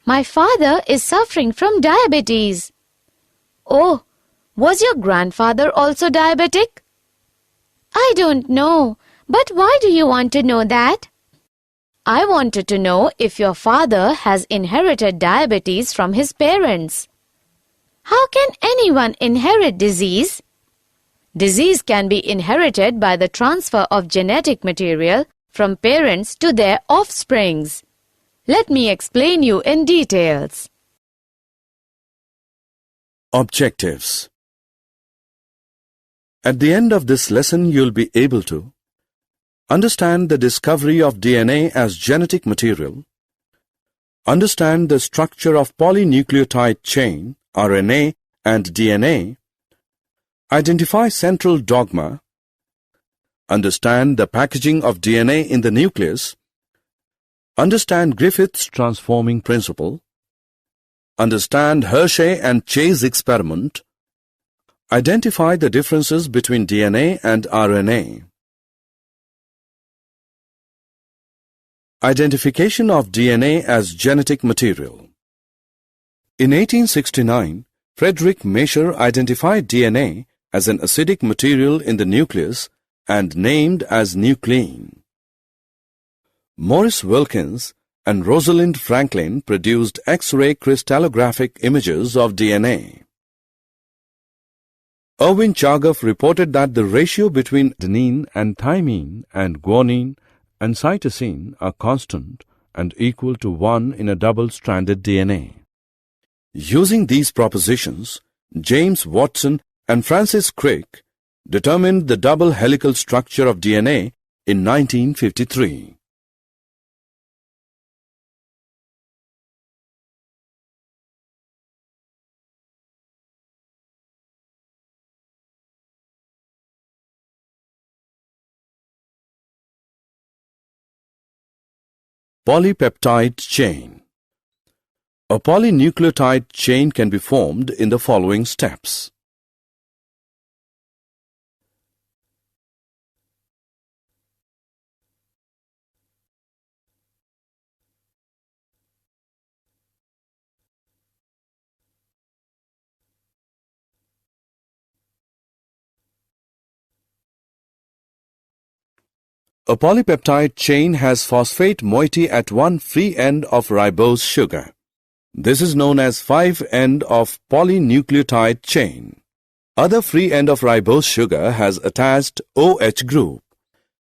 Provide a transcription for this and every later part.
my father is suffering from diabetes. Oh, was your grandfather also diabetic? I don't know, but why do you want to know that? I wanted to know if your father has inherited diabetes from his parents. How can anyone inherit disease? Disease can be inherited by the transfer of genetic material from parents to their offsprings. Let me explain you in details. Objectives. At the end of this lesson, you'll be able to understand the discovery of DNA as genetic material, understand the structure of polynucleotide chain, RNA and DNA, identify central dogma, understand the packaging of DNA in the nucleus, understand Griffith's transforming principle, understand Hershey and Chase experiment, identify the differences between DNA and RNA. Identification of DNA as genetic material. In 1869, Frederick Masher identified DNA as an acidic material in the nucleus and named as nuclein. Maurice Wilkins and Rosalind Franklin produced X-ray crystallographic images of DNA. Erwin Chargaff reported that the ratio between adenine and thymine and guanine and cytosine are constant and equal to 1 in a double-stranded DNA. Using these propositions, James Watson and Francis Crick determined the double helical structure of DNA in 1953. Polypeptide chain. A polynucleotide chain can be formed in the following steps. A polypeptide chain has phosphate moiety at one free end of ribose sugar. This is known as 5' of polynucleotide chain. Other free end of ribose sugar has attached OH group.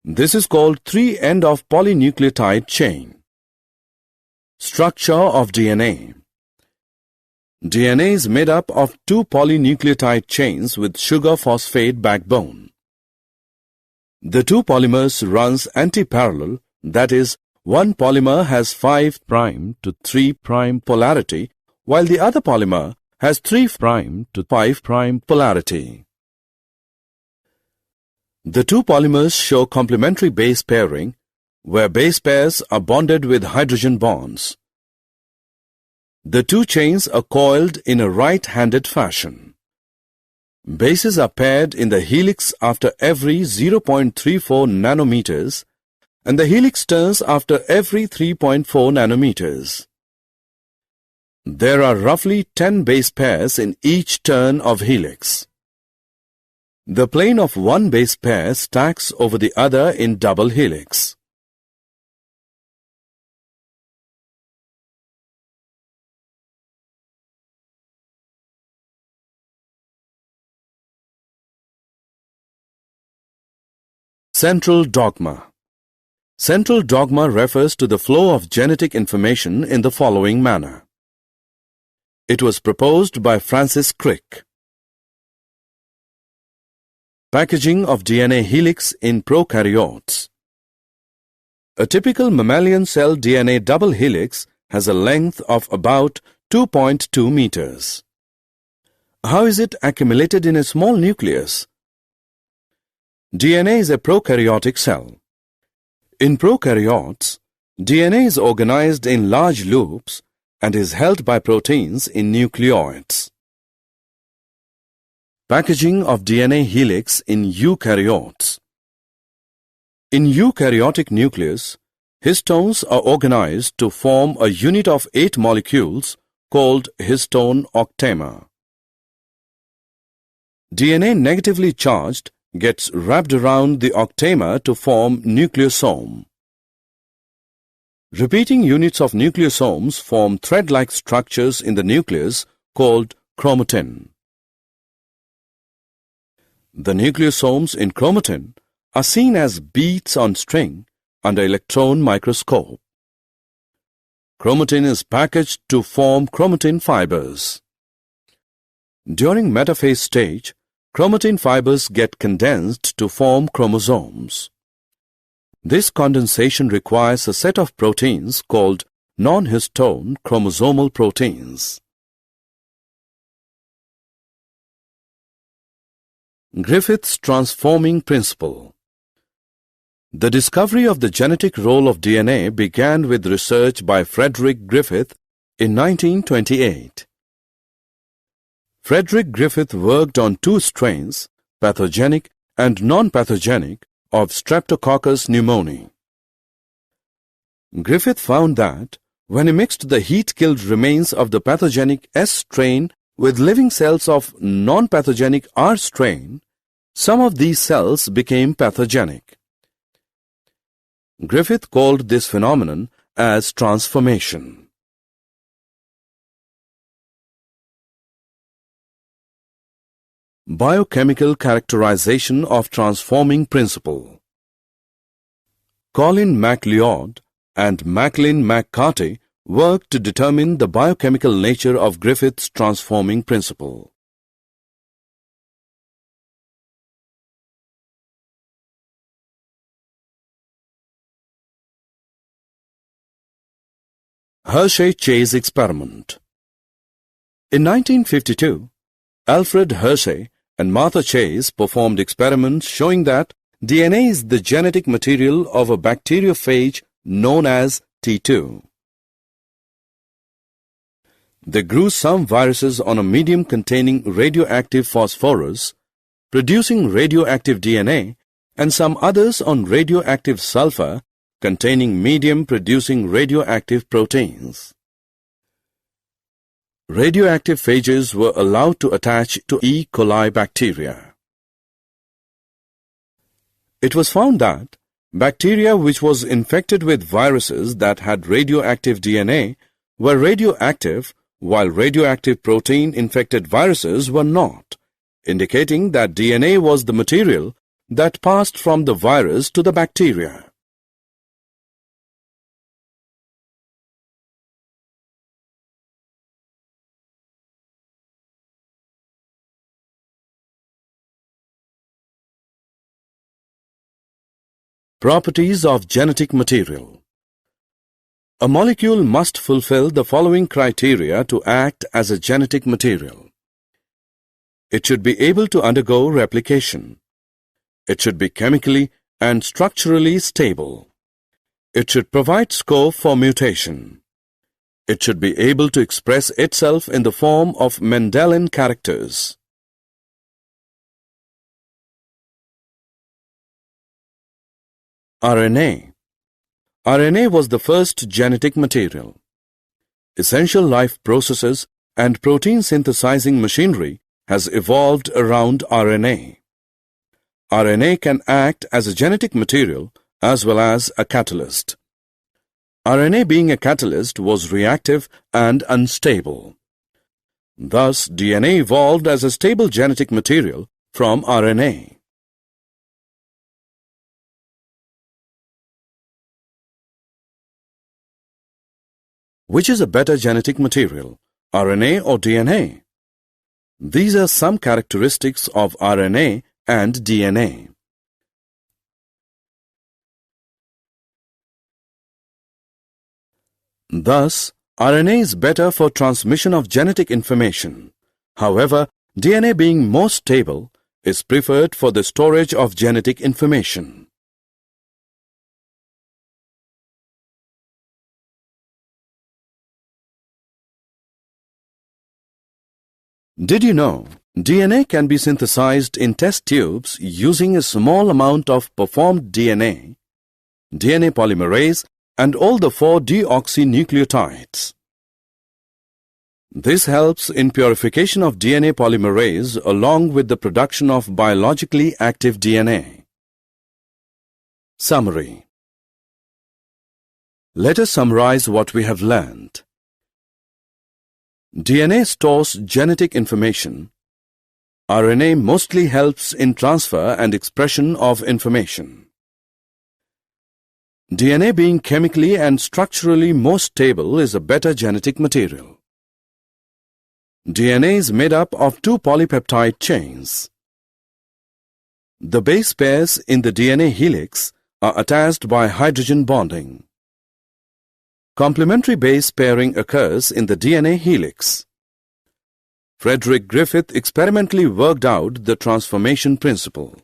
This is called 3' of polynucleotide chain. Structure of DNA. DNA is made up of 2 polynucleotide chains with sugar phosphate backbone. The 2 polymers runs anti-parallel, that is, one polymer has 5' to 3' polarity, while the other polymer has 3' to 5' polarity. The 2 polymers show complementary base pairing, where base pairs are bonded with hydrogen bonds. The 2 chains are coiled in a right-handed fashion. Bases are paired in the helix after every 0.34 nanometers and the helix turns after every 3.4 nanometers. There are roughly 10 base pairs in each turn of helix. The plane of one base pair stacks over the other in double helix. Central dogma. Central dogma refers to the flow of genetic information in the following manner. It was proposed by Francis Crick. Packaging of DNA helix in prokaryotes. A typical mammalian cell DNA double helix has a length of about 2.2 meters. How is it accumulated in a small nucleus? DNA is a prokaryotic cell. In prokaryotes, DNA is organized in large loops and is held by proteins in nucleoids. Packaging of DNA helix in eukaryotes. In eukaryotic nucleus, Histones are organized to form a unit of 8 molecules called histone octamer. DNA negatively charged gets wrapped around the octamer to form nucleosome. Repeating units of nucleosomes form thread-like structures in the nucleus called chromatin. The nucleosomes in chromatin are seen as beads on string under electron microscope. Chromatin is packaged to form chromatin fibers. During metaphase stage, chromatin fibers get condensed to form chromosomes. This condensation requires a set of proteins called non-histone chromosomal proteins. Griffith's transforming principle. The discovery of the genetic role of DNA began with research by Frederick Griffith in 1928. Frederick Griffith worked on 2 strains, pathogenic and non-pathogenic, of Streptococcus pneumoniae. Griffith found that when he mixed the heat-killed remains of the pathogenic S strain with living cells of non-pathogenic R strain, some of these cells became pathogenic. Griffith called this phenomenon as transformation. Biochemical characterization of transforming principle. Colin MacLeod and Macklin McCarty worked to determine the biochemical nature of Griffith's transforming principle. Hershey-Chase experiment. In 1952, Alfred Hershey and Martha Chase performed experiments showing that DNA is the genetic material of a bacteriophage known as T2. They grew some viruses on a medium containing radioactive phosphorus, producing radioactive DNA, and some others on radioactive sulfur, containing medium producing radioactive proteins. Radioactive phages were allowed to attach to E. coli bacteria. It was found that bacteria which was infected with viruses that had radioactive DNA were radioactive, while radioactive protein-infected viruses were not, indicating that DNA was the material that passed from the virus to the bacteria. Properties of genetic material. A molecule must fulfill the following criteria to act as a genetic material. It should be able to undergo replication. It should be chemically and structurally stable. It should provide scope for mutation. It should be able to express itself in the form of Mendelian characters. RNA. RNA was the first genetic material. Essential life processes and protein synthesizing machinery has evolved around RNA. RNA can act as a genetic material as well as a catalyst. RNA being a catalyst was reactive and unstable. Thus, DNA evolved as a stable genetic material from RNA. Which is a better genetic material, RNA or DNA? These are some characteristics of RNA and DNA. Thus, RNA is better for transmission of genetic information. However, DNA being more stable is preferred for the storage of genetic information. Did you know DNA can be synthesized in test tubes using a small amount of performed DNA? DNA polymerase and all the 4 deoxynucleotides. This helps in purification of DNA polymerase along with the production of biologically active DNA. Summary. Let us summarize what we have learned. DNA stores genetic information. RNA mostly helps in transfer and expression of information. DNA being chemically and structurally more stable is a better genetic material. DNA is made up of 2 polypeptide chains. The base pairs in the DNA helix are attached by hydrogen bonding. Complementary base pairing occurs in the DNA helix. Frederick Griffith experimentally worked out the transformation principle.